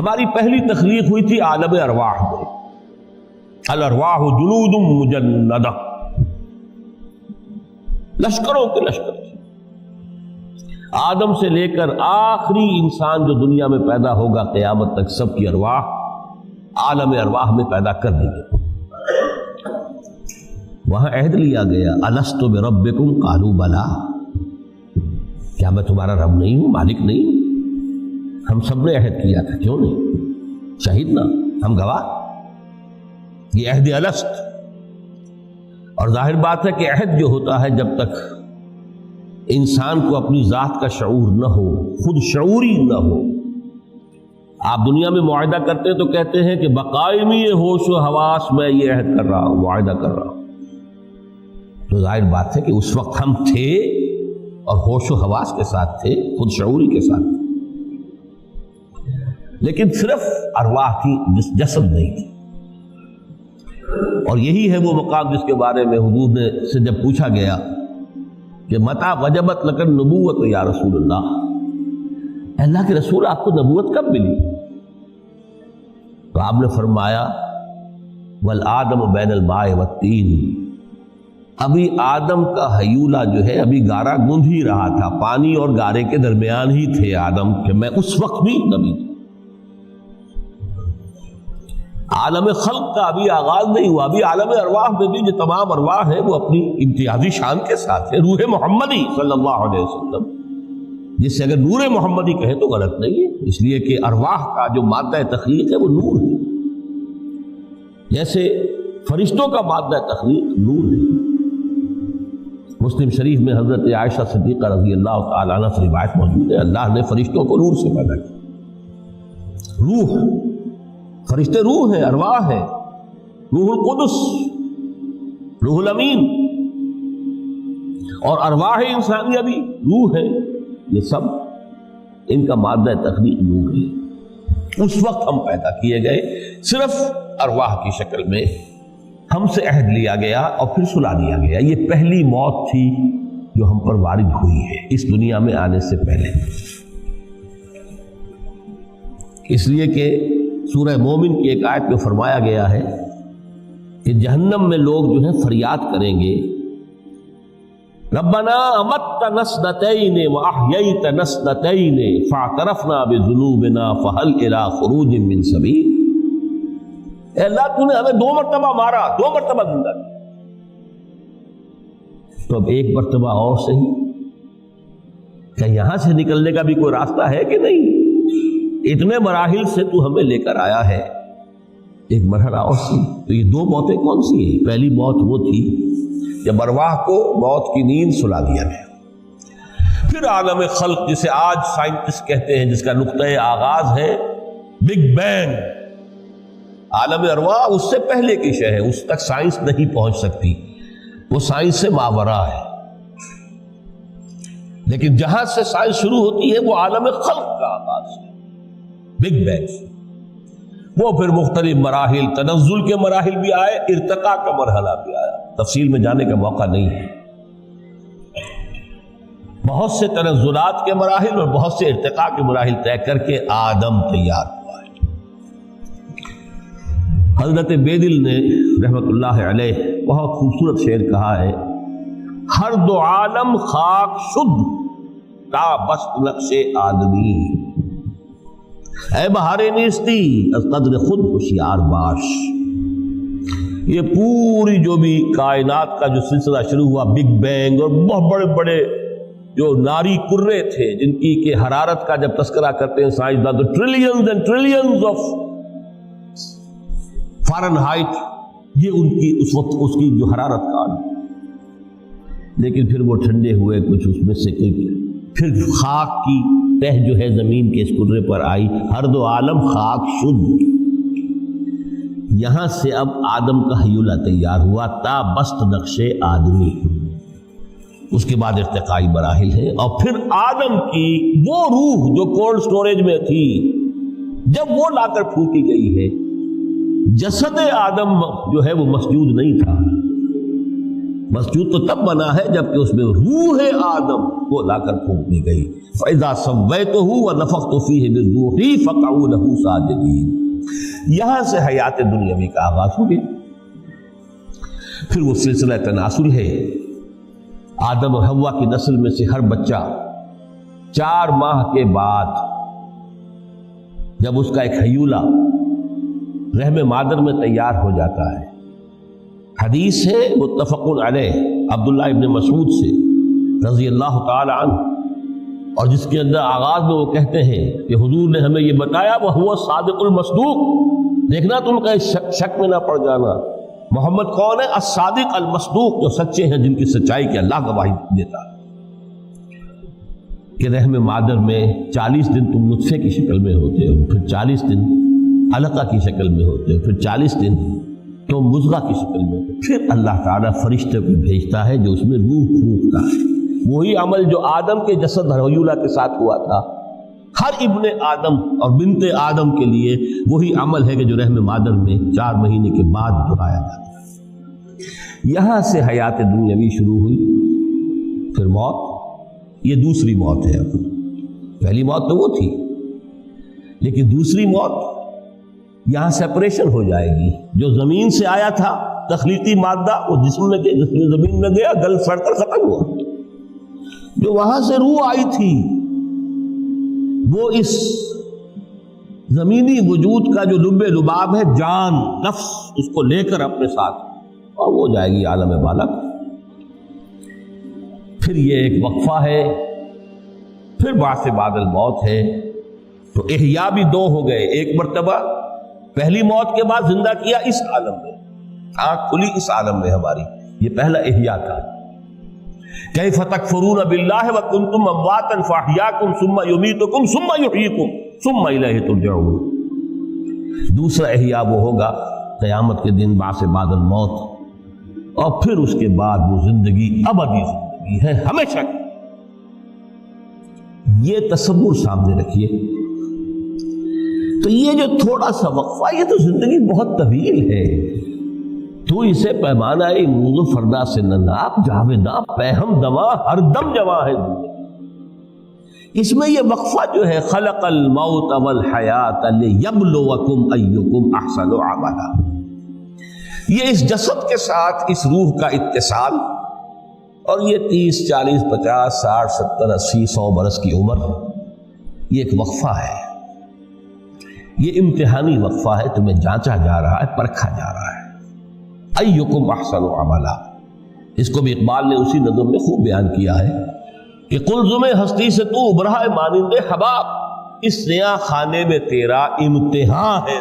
ہماری پہلی تخلیق ہوئی تھی عالم ارواح میں، الارواح جنود مجندہ، لشکروں کے لشکر تھے۔ آدم سے لے کر آخری انسان جو دنیا میں پیدا ہوگا قیامت تک، سب کی ارواح عالم ارواح میں پیدا کر دی گئی۔ وہاں عہد لیا گیا، الست بربکم قالوا بلا، کیا میں تمہارا رب نہیں ہوں، مالک نہیں ہوں؟ ہم سب نے عہد کیا تھا، کیوں نہیں؟ شہید نا، ہم گواہ، یہ عہد الست۔ اور ظاہر بات ہے کہ عہد جو ہوتا ہے جب تک انسان کو اپنی ذات کا شعور نہ ہو، خود شعوری نہ ہو، آپ دنیا میں معاہدہ کرتے ہیں تو کہتے ہیں کہ بقائمی ہوش و حواس میں یہ عہد کر رہا ہوں، معاہدہ کر رہا ہوں، تو ظاہر بات ہے کہ اس وقت ہم تھے اور ہوش و حواس کے ساتھ تھے، خود شعوری کے ساتھ تھے، لیکن صرف ارواح کی، جسد نہیں تھی۔ اور یہی ہے وہ مقام جس کے بارے میں حضور نے سے جب پوچھا گیا کہ متى وجبت لک النبوۃ یا رسول اللہ، اللہ کے رسول آپ کو نبوت کب ملی؟ تو آپ نے فرمایا والآدم بین الماء والطین، ابھی آدم کا حیولہ جو ہے ابھی گارا گوندھ ہی رہا تھا، پانی اور گارے کے درمیان ہی تھے آدم، کہ میں اس وقت بھی نبی تھا۔ عالم خلق کا ابھی آغاز نہیں ہوا، ابھی عالم ارواح میں بھی جو تمام ارواح ہیں وہ اپنی امتیازی شان کے ساتھ ہے۔ روح محمدی صلی اللہ علیہ وسلم، جس سے اگر نور محمدی کہیں تو غلط نہیں ہے، اس لیے کہ ارواح کا جو مادہ تخلیق ہے وہ نور ہے، جیسے فرشتوں کا مادہ تخلیق نور ہے۔ مسلم شریف میں حضرت عائشہ صدیقہ رضی اللہ تعالیٰ عنہ سے روایت موجود ہے، اللہ نے فرشتوں کو نور سے پیدا کیا۔ روح، فرشتے روح ہیں، ارواح ہیں، روح القدس، روح الامین، اور ارواح انسانیہ بھی روح ہے، یہ سب ان کا مادہ تخلیق نور ہے۔ اس وقت ہم پیدا کیے گئے، صرف ارواح کی شکل میں ہم سے عہد لیا گیا اور پھر سلا دیا گیا۔ یہ پہلی موت تھی جو ہم پر وارد ہوئی ہے اس دنیا میں آنے سے پہلے، اس لیے کہ سورہ مومن کی ایک آیت میں فرمایا گیا ہے کہ جہنم میں لوگ جو ہیں فریاد کریں گے، ربنا امتنا اثنتین واحییتنا اثنتین فاعترفنا بذنوبنا فهل الی خروج من سبیل، اے اللہ تو نے ہمیں 2 مرتبہ مارا، 2 مرتبہ زندہ کیا، تو اب ایک مرتبہ اور صحیح، کیا یہاں سے نکلنے کا بھی کوئی راستہ ہے کہ نہیں؟ اتنے مراحل سے تو ہمیں لے کر آیا ہے، ایک مرحلہ اور سی۔ تو یہ 2 موتیں کون سی ہیں؟ پہلی موت وہ تھی جب ارواح کو موت کی نیند سلا دیا گیا۔ پھر عالم خلق، جسے آج سائنٹسٹ کہتے ہیں، جس کا نقطۂ آغاز ہے بگ بینگ، عالم ارواح اس سے پہلے کی شے ہے، اس تک سائنس نہیں پہنچ سکتی، وہ سائنس سے ماورا ہے، لیکن جہاں سے سائنس شروع ہوتی ہے وہ عالم خلق کا آغاز ہے، بگ بینگ۔ وہ پھر مختلف مراحل، تنزل کے مراحل بھی آئے، ارتقاء کا مرحلہ بھی آیا، تفصیل میں جانے کا موقع نہیں ہے۔ بہت سے تنزلات کے مراحل اور بہت سے ارتقاء کے مراحل طے کر کے آدم تیار ہوا ہے۔ حضرت بیدل نے رحمت اللہ علیہ بہت خوبصورت شعر کہا ہے، ہر 2 عالم خاک شد تا بست نقش آدمی، اے بہار نیستی از قدر خود ہوشیار باش۔ یہ پوری جو بھی کائنات کا جو سلسلہ شروع ہوا، بگ بینگ، اور بہت بڑے بڑے جو ناری کرے تھے جن کی کہ حرارت کا جب تذکرہ کرتے ہیں سائنسدان تو trillions and trillions of foreign height, یہ ان کی اس وقت اس کی جو حرارت کا، لیکن پھر وہ ٹھنڈے ہوئے کچھ، اس میں سے پھر خاک کی تہ جو ہے زمین کے اس کرے پر آئی، ہر 2 عالم خاک شد۔ یہاں سے اب آدم کا حیولہ تیار ہوا، تا بست نقش آدمی، اس کے بعد ارتقائی مراحل ہے، اور پھر آدم کی وہ روح جو کولڈ سٹوریج میں تھی، جب وہ لا کر پھونکی گئی ہے، جسد آدم جو ہے وہ مسجود نہیں تھا، مسجود تو تب بنا ہے جبکہ اس میں روح آدم کو لا کر پھونک دی گئی. فَإِذَا سَوَّيْتُهُ وَنَفَخْتُ فِيهِ مِن رُوحِي فَقَعُوا لَهُ سَاجِدِينَ. یہاں سے حیات دنیاوی کا آغاز ہو گیا. پھر وہ سلسلہ تناسل ہے. آدم اور حوا کی نسل میں سے ہر بچہ 4 ماہ کے بعد جب اس کا ایک حیولہ رحم مادر میں تیار ہو جاتا ہے، حدیث ہے متفق علیہ عبداللہ ابن مسعود سے رضی اللہ تعالی عنہ، اور جس کے اندر آغاز میں وہ کہتے ہیں کہ حضور نے ہمیں یہ بتایا وَهُوَ الصادق المصدوق. دیکھنا تم کا شک میں نہ پڑ جانا. محمد کون ہے؟ الصادق المصدوق، جو سچے ہیں، جن کی سچائی کی اللہ گواہی دیتا ہے. کہ رحم مادر میں 40 دن تم نطفے کی شکل میں ہوتے ہو، پھر 40 دن علقہ کی شکل میں ہوتے ہو، پھر 40 دن تو مضغہ کی شکل میں ہوتے. پھر اللہ تعالیٰ فرشتے کو بھیجتا ہے جو اس میں روح پھونکتا ہے. وہی عمل جو آدم کے جسد حیولہ کے ساتھ ہوا تھا، ہر ابن آدم اور بنت آدم کے لیے وہی عمل ہے کہ جو رحم مادر میں 4 مہینے کے بعد دہرایا جاتا ہے. یہاں سے حیات دنیاوی شروع ہوئی. پھر موت، یہ دوسری موت ہے. اب پہلی موت تو وہ تھی، لیکن دوسری موت یہاں سیپریشن ہو جائے گی. جو زمین سے آیا تھا تخلیقی مادہ، وہ جسم میں زمین میں گیا، گل سڑ کر ختم ہوا. جو وہاں سے روح آئی تھی وہ اس زمینی وجود کا جو لب لباب ہے، جان، نفس، اس کو لے کر اپنے ساتھ، اور وہ جائے گی عالم بالا. پھر یہ ایک وقفہ ہے، پھر بعث بعد الموت ہے. تو احیاء بھی 2 ہو گئے. ایک مرتبہ پہلی موت کے بعد زندہ کیا اس عالم میں، آنکھ کھلی اس عالم میں ہماری، یہ پہلا احیاء تھا. کیف تکفرون باللہ وکنتم امواتا فاحیاکم ثم یمیتکم ثم یحییکم ثم الیہ ترجعون. دوسرا احیاء وہ ہوگا قیامت کے دن، بعث بعد الموت، اور پھر اس کے بعد وہ زندگی ابدی زندگی ہے، ہمیشہ کی. یہ تصور سامنے رکھیے. تو یہ جو تھوڑا سا وقفہ، یہ تو زندگی بہت طویل ہے. تو اسے پیمانہ امروز و فردا سے نناب جاویداں پہم دماں ہر دم جواں ہے. اس میں یہ وقفہ جو ہے، خلق الموت والحیات لیبلوکم ایکم احسن عملا، یہ اس جسد کے ساتھ اس روح کا اتصال، اور یہ 30 40 50 60 70 80 100 برس کی عمر، یہ ایک وقفہ ہے. یہ امتحانی وقفہ ہے. تمہیں جانچا جا رہا ہے، پرکھا جا رہا ہے. ایکم احسن عملا، اس کو بھی اقبال نے اسی نظم میں خوب بیان کیا ہے کہ قلزم ہستی سے تو ابھرا ہے مانند حباب، اس نیا خانے میں تیرا امتحان ہے.